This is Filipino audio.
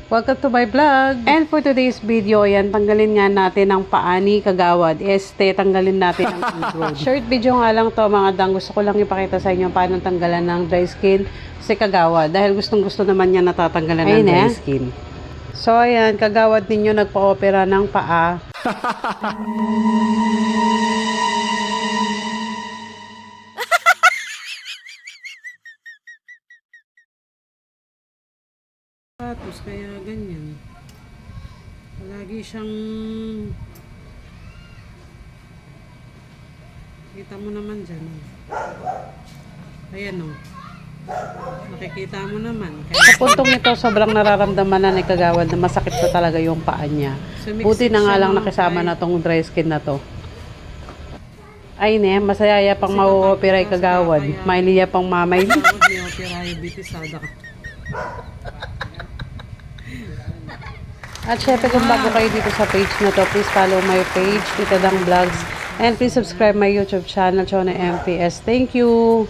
Welcome to my vlog! And for today's video, ayan, tanggalin nga natin ang paa ni Kagawad. Tanggalin natin ang ingrown. Short video nga lang to mga dang. Gusto ko lang ipakita sa inyo paano tanggalan ng dry skin si Kagawad. Dahil gustong gusto naman niya natatanggalan ng dry skin. So ayan, Kagawad ninyo nagpa-opera ng paa. Tapos kaya ganyan. Lagi siyang kita mo naman dyan. Ayan o. Nakikita mo naman. Sa puntong ito, sobrang nararamdaman na ni Kagawad na masakit na talaga yung paa niya. Buti na nga lang nakisama na tong dry skin na to. Ay ne, masayaya pang mau-opera ay Kagawad. Mailiya pang mamay. At syempre kung bago kayo dito sa page na to, please follow my page, Tita Dang Vlogs. And please subscribe my YouTube channel, Chona MPS. Thank you!